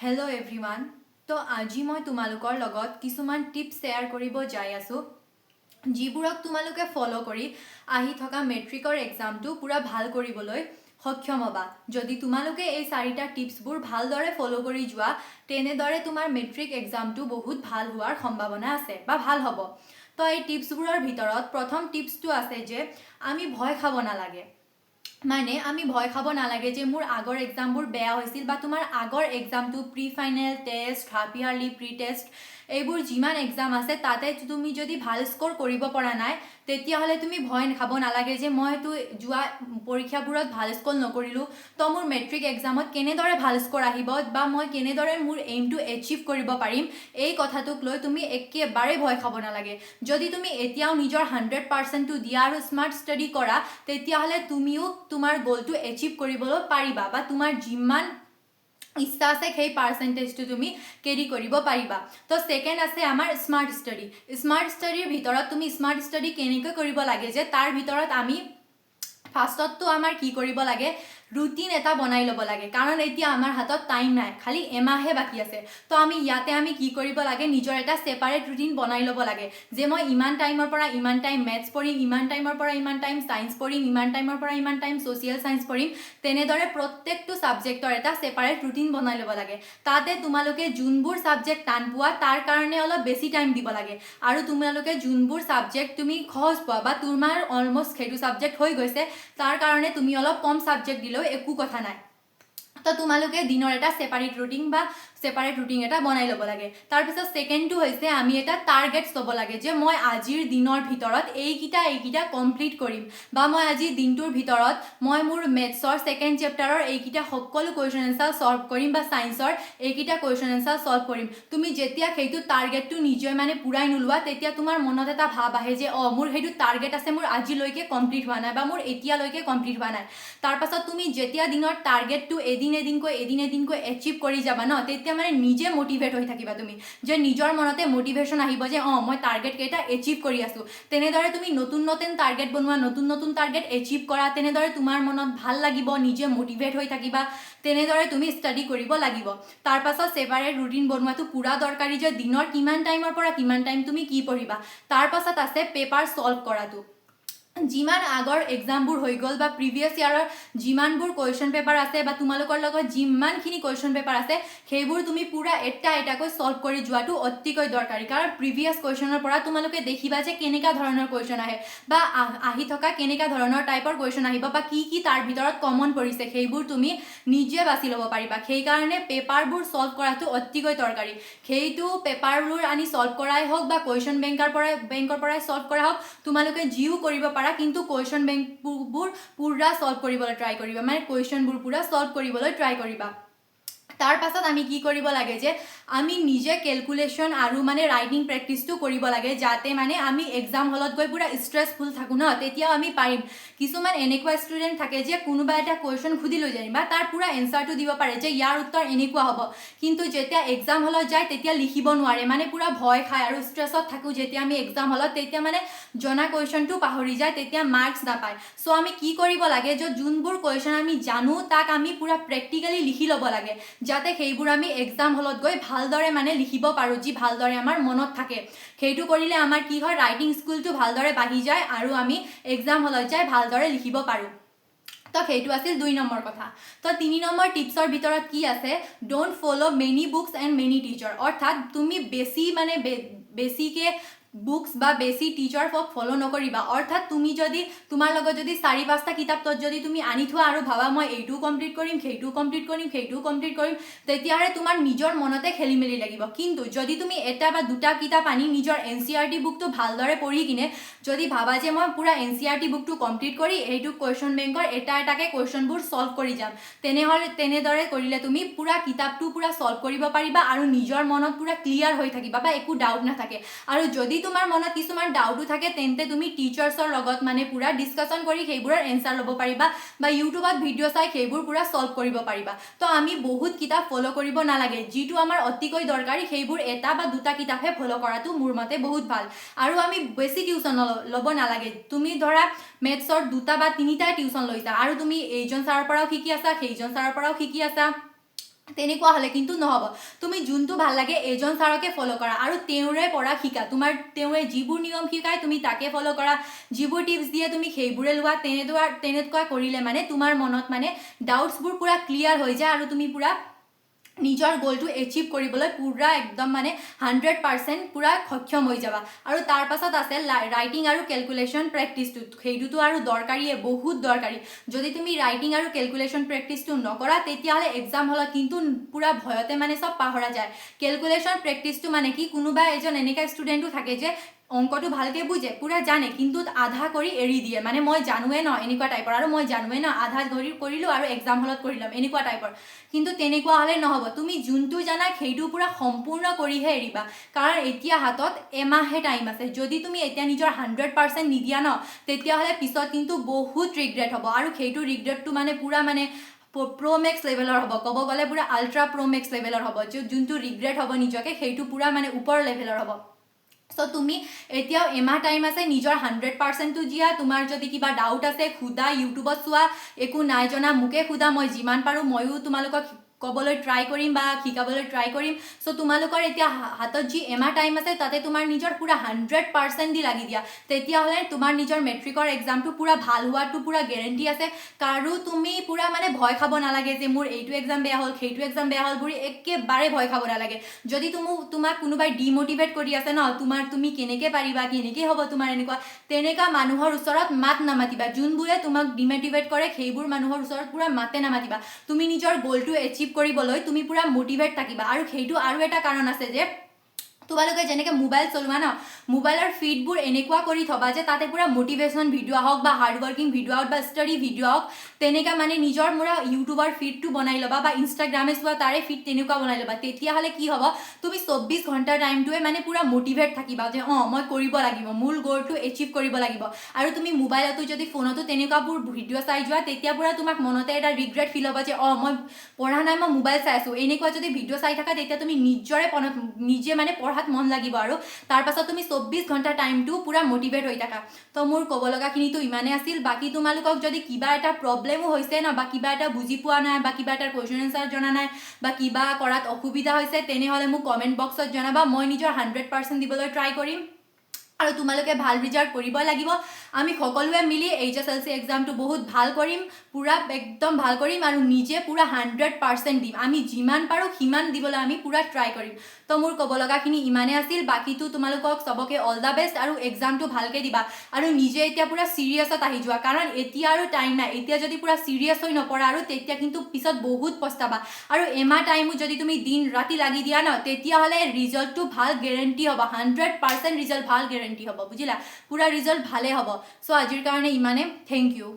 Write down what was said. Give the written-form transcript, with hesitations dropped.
Hello' everyone. তো আজি মই তোমালোকৰ লগত কিছুমান টিপছ শ্বেয়াৰ কৰিব যাই আছোঁ, যিবোৰক তোমালোকে ফ'ল' কৰি আহি থকা মেট্ৰিকৰ এক্সামটো পূৰা ভাল কৰিবলৈ সক্ষম হ'বা। যদি তোমালোকে এই 4টা টিপছবোৰ ভালদৰে ফ'ল' কৰি যোৱা, তেনেদৰে তোমাৰ মেট্ৰিক এক্সামটো বহুত ভাল হোৱাৰ সম্ভাৱনা আছে বা ভাল হ'ব। তো এই টিপছবোৰৰ ভিতৰত প্ৰথম টিপছটো আছে যে আমি ভয় খাব নালাগে। মানে আমি ভয় খাব নালাগে যে মোৰ আগৰ এক্সামবোৰ বেয়া হৈছিল বা তোমাৰ আগৰ এক্সামটো pre final test, half yearly pre test, এইবোৰ যিমান এক্সাম আছে তাতে তুমি যদি ভাল স্ক'ৰ কৰিব পৰা নাই, তেতিয়াহ'লে তুমি ভয় খাব নালাগে যে মইতো যোৱা পৰীক্ষাবোৰত ভাল স্ক'ৰ নকৰিলোঁ, তো মোৰ মেট্ৰিক এক্সামত কেনেদৰে ভাল স্ক'ৰ আহিব বা মই কেনেদৰে মোৰ এইমটো এচিভ কৰিব পাৰিম। এই কথাটোক লৈ তুমি একেবাৰে ভয় খাব নালাগে। যদি তুমি এতিয়াও নিজৰ 100%টো দিয়া আৰু স্মাৰ্ট ষ্টাডি কৰা, তেতিয়াহ'লে তুমিও তোমাৰ গ'লটো এচিভ কৰিবলৈ পাৰিবা বা তোমাৰ যিমান ইচ্ছা আছে সেই পাৰ্চেণ্টেজটো তুমি কেৰি কৰিব পাৰিবা। তো ছেকেণ্ড আছে আমাৰ স্মাৰ্ট ষ্টাডি। স্মাৰ্ট ষ্টাডিৰ ভিতৰত তুমি স্মাৰ্ট ষ্টাডি কেনেকৈ কৰিব লাগে যে তাৰ ভিতৰত আমি ফাৰ্ষ্টতটো আমাৰ কি কৰিব লাগে, ৰুটিন এটা বনাই ল'ব লাগে। কাৰণ এতিয়া আমাৰ হাতত টাইম নাই, খালি এমাহে বাকী আছে। তো আমি কি কৰিব লাগে, নিজৰ এটা ছেপাৰেট ৰুটিন বনাই ল'ব লাগে যে মই ইমান টাইমৰ পৰা ইমান টাইম মেথছ পঢ়িম, ইমান টাইমৰ পৰা ইমান টাইম ছায়েন্স পঢ়িম, ইমান টাইমৰ পৰা ইমান টাইম ছ'চিয়েল ছায়েন্স পঢ়িম। তেনেদৰে প্ৰত্যেকটো ছাবজেক্টৰ এটা ছেপাৰেট ৰুটিন বনাই ল'ব লাগে। তাতে তোমালোকে যোনবোৰ ছাবজেক্ট টান পোৱা তাৰ কাৰণে অলপ বেছি টাইম দিব লাগে, আৰু তোমালোকে যোনবোৰ ছাবজেক্ট তুমি সহজ পোৱা বা তোমাৰ অলমষ্ট সেইটো ছাবজেক্ট হৈ গৈছে, তাৰ কাৰণে তুমি অলপ কম ছাবজেক্ট দিলেও একো কথা নাই। তো তোমালোকে দিনৰ এটা ছেপাৰেট ৰুটিন এটা বনাই ল'ব লাগে। তাৰপিছত ছেকেণ্ডটো হৈছে আমি এটা টাৰ্গেটছ ল'ব লাগে যে মই আজিৰ দিনৰ ভিতৰত এইকেইটা কমপ্লিট কৰিম, বা মই আজিৰ দিনটোৰ ভিতৰত মই মোৰ মেথছৰ ছেকেণ্ড চেপ্টাৰৰ এইকেইটা সকলো কুৱেশ্যন এনচাৰ ছল্ভ কৰিম বা ছায়েন্সৰ এইকেইটা কুৱেশ্যন এনচাৰ ছল্ভ কৰিম। তুমি যেতিয়া সেইটো টাৰ্গেটটো নিজে মানে পূৰাই নোলোৱা, তেতিয়া তোমাৰ মনত এটা ভাৱ আহে যে মোৰ সেইটো টাৰ্গেট আছে, মোৰ আজিলৈকে কমপ্লিট হোৱা নাই বা মোৰ এতিয়ালৈকে কমপ্লিট হোৱা নাই। তাৰপাছত তুমি যেতিয়া দিনৰ টাৰ্গেটটো এদিন এদিনকৈ এচিভ কৰি যাবা ন, তেতিয়া মানে নিজে মটিভেট হৈ থাকিবা তুমি, যে নিজৰ মনতে মটিভেশ্যন আহিব যে মই টাৰ্গেটকেইটা এচিভ কৰি আছোঁ। তেনেদৰে তুমি নতুন টাৰ্গেট বনোৱা, নতুন টাৰ্গেট এচিভ কৰা, তেনেদৰে তোমাৰ মনত ভাল লাগিব, নিজে মটিভেট হৈ থাকিবা। তেনেদৰে তুমি ষ্টাডি কৰিব লাগিব। তাৰপাছত ছেপাৰেট ৰুটিন বনোৱাটো পূৰা দৰকাৰী, যে দিনৰ কিমান টাইমৰ পৰা কিমান টাইম তুমি কি পঢ়িবা। তাৰপাছত আছে পেপাৰ ছল্ভ কৰাটো। যিমান আগৰ এক্সামবোৰ হৈ গ'ল বা প্ৰিভিয়াছ ইয়াৰৰ যিমানবোৰ কুৱেশ্যন পেপাৰ আছে বা তোমালোকৰ লগত যিমানখিনি কুৱেশ্যন পেপাৰ আছে, সেইবোৰ তুমি পূৰা এটাকৈ ছল্ভ কৰি যোৱাটো অতিকৈ দৰকাৰী। কাৰণ প্ৰিভিয়াছ কুৱেশ্যনৰ পৰা তোমালোকে দেখিবা যে কেনেকুৱা ধৰণৰ কুৱেশ্যন আহে বা আহি থকা কেনেকুৱা ধৰণৰ টাইপৰ কুৱেশ্যন আহিব বা কি তাৰ ভিতৰত কমন পৰিছে, সেইবোৰ তুমি নিজে বাছি ল'ব পাৰিবা। সেইকাৰণে পেপাৰবোৰ ছল্ভ কৰাটো অতিকৈ দৰকাৰী। সেইটো পেপাৰবোৰ আনি ছল্ভ কৰাই হওক বা কুৱেশ্যন বেংকৰ পৰাই ছল্ভ কৰা হওক, তোমালোকে যিও কৰিব পাৰা, কিন্তু কুৱেশ্যন বেংকবোৰ পূৰা ছল্ভ কৰিবলৈ ট্ৰাই কৰিবা, মানে কুৱেশ্যনবোৰ পূৰা ছল্ভ কৰিবলৈ ট্ৰাই কৰিবা। তাৰপাছত আমি কি কৰিব লাগে যে আমি নিজে কেলকুলেশ্যন আৰু মানে ৰাইটিং প্ৰেক্টিছটো কৰিব লাগে, যাতে মানে আমি এক্সাম হলত গৈ পূৰা ষ্ট্ৰেছফুল থাকোঁ ন, তেতিয়াও আমি পাৰিম। কিছুমান এনেকুৱা ষ্টুডেণ্ট থাকে যে কোনোবা এটা কুৱেশ্যন সুধি লৈ যায় বা তাৰ পূৰা এনচাৰটো দিব পাৰে যে ইয়াৰ উত্তৰ এনেকুৱা হ'ব, কিন্তু যেতিয়া এক্সাম হলত যায় তেতিয়া লিখিব নোৱাৰে, মানে পূৰা ভয় খায় আৰু ষ্ট্ৰেছত থাকোঁ যেতিয়া আমি এক্সাম হলত, তেতিয়া মানে জনা কুৱেশ্যনটো পাহৰি যায়, তেতিয়া মাৰ্কছ নাপায়। চ' আমি কি কৰিব লাগে, যে যোনবোৰ কুৱেশ্যন আমি জানো তাক আমি পূৰা প্ৰেক্টিকেলি লিখি ল'ব লাগে, যাতে সেইবোৰ আমি এক্সাম হলত গৈ ভালদৰে মানে লিখিব পাৰোঁ, যি ভালদৰে আমাৰ মনত থাকে। সেইটো কৰিলে আমাৰ কি হয়, ৰাইটিং স্কিলটো ভালদৰে বাঢ়ি যায় আৰু আমি এক্সাম হলত যাই ভালদৰে লিখিব পাৰোঁ। তো সেইটো আছিল 2 নম্বৰ কথা। তো 3 নম্বৰ টিপছৰ ভিতৰত কি আছে, don't follow' many books and many teacher. অৰ্থাৎ তুমি বেছিকৈ বুকছ বা বেছি টিচাৰক ফ'ল' নকৰিবা। অৰ্থাৎ তুমি যদি তোমাৰ লগত যদি 4-5টা কিতাপ যদি তুমি আনি থোৱা আৰু ভাবা মই এইটোও কমপ্লিট কৰিম, সেইটোও কমপ্লিট কৰিম, তেতিয়াহ'লে তোমাৰ নিজৰ মনতে খেলি মেলি লাগিব। কিন্তু যদি তুমি 1 বা 2টা কিতাপ আনি নিজৰ NCERT বুকটো ভালদৰে পঢ়ি কিনে যদি ভাবা যে মই পূৰা NCERT বুকটো কমপ্লিট কৰি এইটো কুৱেশ্যন বেংকৰ এটাকৈ কুৱেশ্যনবোৰ ছল্ভ কৰি যাম, তেনেদৰে কৰিলে তুমি পূৰা কিতাপটো পূৰা ছল্ভ কৰিব পাৰিবা আৰু নিজৰ মনত পূৰা ক্লিয়াৰ হৈ থাকিবা বা একো ডাউট নাথাকে। আৰু যদি তোমাৰ মনত কিছুমান ডাউটো থাকে, তেন্তে তুমি টিচাৰ্ছৰ লগত মানে পূৰা ডিছকাশ্যন কৰি সেইবোৰৰ এনচাৰ ল'ব পাৰিবা বা ইউটিউবত ভিডিঅ' চাই সেইবোৰ পূৰা ছল্ভ কৰিব পাৰিবা। তো আমি বহুত কিতাপ ফ'ল' কৰিব নালাগে, যিটো আমাৰ অতিকৈ দৰকাৰী সেইবোৰ 1 বা 2টা কিতাপহে ফ'ল' কৰাটো মোৰ মতে বহুত ভাল। আৰু আমি বেছি টিউশ্যন ল'ব নালাগে। তুমি ধৰা মেথছৰ 2টা বা 3টাই টিউশ্যন লৈছা আৰু তুমি এইজন ছাৰৰ পৰাও শিকি আছা, সেইজন ছাৰৰ পৰাও শিকি আছা, তেনেকুৱা হ'লে কিন্তু নহ'ব তুমি যোনটো ভাল লাগে এজন ছাৰকে ফ'ল' কৰা আৰু তেওঁৰে পৰা শিকা তেওঁৰে যিবোৰ নিয়ম শিকায় তুমি তাকে ফ'ল' কৰা যিবোৰ টিপছ দিয়ে তুমি সেইবোৰে লোৱা তেনেকুৱা কৰিলে মানে তোমাৰ মনত মানে ডাউটছবোৰ পূৰা ক্লিয়াৰ হৈ যায় আৰু তুমি পূৰা নিজৰ গ'লটো এচিভ কৰিবলৈ পূৰা একদম মানে 100% পূৰা সক্ষম হৈ যাবা আৰু তাৰ পাছত আছে ৰাইটিং আৰু কেলকুলেশ্যন প্ৰেক্টিছটো সেইটোতো আৰু দৰকাৰীয়ে বহুত দৰকাৰী যদি তুমি ৰাইটিং আৰু কেলকুলেশ্যন প্ৰেক্টিছটো নকৰা তেতিয়াহ'লে এক্সাম হলত কিন্তু পূৰা ভয়তে মানে চব পাহৰা যায় কেলকুলেশ্যন প্ৰেক্টিছটো মানে কি কোনোবা এজন এনেকুৱা ষ্টুডেণ্টো থাকে যে অংকটো ভালকৈ বুজে পূৰা জানে কিন্তু আধা কৰি এৰি দিয়ে মানে মই জানোৱে ন এনেকুৱা টাইপৰ আৰু মই জানোৱে ন আধা কৰিলোঁ আৰু এক্সাম হলত কৰি ল'ম এনেকুৱা টাইপৰ কিন্তু তেনেকুৱা হ'লে নহ'ব তুমি যোনটো জানা সেইটো পূৰা সম্পূৰ্ণ কৰিহে এৰিবা কাৰণ এতিয়া হাতত এমাহে টাইম আছে যদি তুমি এতিয়া নিজৰ 100% নিদিয়া ন তেতিয়াহ'লে পিছত কিন্তু বহুত ৰিগ্ৰেট হ'ব আৰু সেইটো ৰিগ্ৰেটটো মানে পূৰা মানে প্ৰ' মেক্স লেভেলৰ হ'ব ক'ব গ'লে পূৰা আল্ট্ৰা প্ৰ' মেক্স লেভেলৰ হ'ব যোনটো ৰিগ্ৰেট হ'ব নিজকে সেইটো পূৰা মানে ওপৰ লেভেলৰ হ'ব চ' তুমি এতিয়াও এমাহ টাইম আছে নিজৰ 100%টো দিয়া তোমাৰ যদি কিবা ডাউট আছে সোধা ইউটিউবত চোৱা একো নাই জনা মোকে সোধা মই যিমান পাৰোঁ ময়ো তোমালোকক ক'বলৈ ট্ৰাই কৰিম বা শিকাবলৈ ট্ৰাই কৰিম চ' তোমালোকৰ এতিয়া হাতত যি এমাহ টাইম আছে তাতে তোমাৰ নিজৰ পূৰা 100% দি লাগি দিয়া তেতিয়াহ'লে তোমাৰ নিজৰ মেট্ৰিকৰ এক্সামটো পূৰা ভাল হোৱাটো পূৰা গেৰেণ্টি আছে কাৰো তুমি পূৰা মানে ভয় খাব নালাগে যে মোৰ এইটো এক্সাম বেয়া হ'ল সেইটো এক্সাম বেয়া হ'ল বুলি একেবাৰে ভয় খাব নালাগে যদি তোমাক কোনোবাই ডিম'টিভেট কৰি আছে ন তুমি কেনেকৈ পাৰিবা কেনেকৈ হ'ব তোমাৰ তেনেকুৱা মানুহৰ ওচৰত মাত নামাতিবা যোনবোৰে তোমাক ডিম'টিভেট কৰে সেইবোৰ মানুহৰ ওচৰত পূৰা মাতে নামাতিবা তুমি নিজৰ গ'লটো এচিভ কৰিবলৈ তুমি পূৰা মটিভেট থাকিবা আৰু সেইটো আৰু এটা কাৰণ আছে যে তোমালোকে যেনেকৈ মোবাইল চলোৱা ন মোবাইলৰ ফিডবোৰ এনেকুৱা কৰি থবা যে তাতে পূৰা মটিভেশ্যন ভিডিঅ' হওক বা হাৰ্ড ৱৰ্কিং ভিডিঅ' হওক বা ষ্টাডি ভিডিঅ' হওক তেনেকুৱা মানে নিজৰ মোৰা ইউটিউবৰ ফিডটো বনাই ল'বা বা ইনষ্টাগ্ৰামে চোৱা তাৰে ফিড তেনেকুৱা বনাই ল'বা তেতিয়াহ'লে কি হ'ব তুমি 24 ঘণ্টাৰ টাইমটোৱে মানে পূৰা মটিভেট থাকিবা যে মই কৰিব লাগিব মোৰ গ'লটো এচিভ কৰিব লাগিব আৰু তুমি মোবাইলতো যদি ফোনতো তেনেকুৱাবোৰ ভিডিঅ' চাই যোৱা তেতিয়া পূৰা তোমাক মনতে এটা ৰিগ্ৰেট ফিল হ'ব যে মই পঢ়া নাই মই মোবাইল চাই আছোঁ এনেকুৱা যদি ভিডিঅ' চাই থাকা তেতিয়া তুমি নিজে মানে পঢ়াত মন লাগিব আৰু তাৰ পাছত তুমি 24 ঘণ্টা টাইমটো পূৰা মটিভেট হৈ থাকা তো মোৰ ক'ব লগাখিনিতো ইমানেই আছিল বাকী তোমালোকক যদি কিবা এটা প্ৰব্লেমো হৈছে ন বা কিবা এটা বুজি পোৱা নাই বা কিবা এটা কুৱেশ্যন এনচাৰ জনা নাই বা কিবা কৰাত অসুবিধা হৈছে তেনেহ'লে মোক কমেণ্ট বক্সত জনাবা মই নিজৰ 100% দিবলৈ ট্ৰাই কৰিম আৰু তোমালোকে ভাল ৰিজাল্ট কৰিব লাগিব আমি সকলোৱে মিলি HSLC এক্সামটো বহুত ভাল কৰিম পূৰা একদম ভাল কৰিম আৰু নিজে পূৰা 100% দিম আমি যিমান পাৰোঁ সিমান দিবলৈ আমি পূৰা ট্ৰাই কৰিম তো মোৰ ক'ব লগাখিনি ইমানেই আছিল বাকীটো তোমালোকক চবকে অল দ্য বেষ্ট আৰু এক্সামটো ভালকৈ দিবা আৰু নিজে এতিয়া পূৰা ছিৰিয়াছত আহি যোৱা কাৰণ এতিয়া আৰু টাইম নাই এতিয়া যদি পূৰা ছিৰিয়াছ হৈ নপৰা আৰু তেতিয়া কিন্তু পিছত বহুত পস্তাবা আৰু এমাহ টাইমো যদি তুমি দিন ৰাতি লাগি দিয়া ন তেতিয়াহ'লে ৰিজাল্টটো ভাল গেৰেণ্টি হ'ব 100% ৰিজাল্ট ভাল গেৰেণ্টি হ'ব বুজিলা পূৰা ৰিজাল্ট ভালেই হ'ব চ' আজিৰ কাৰণে ইমানে থেংক ইউ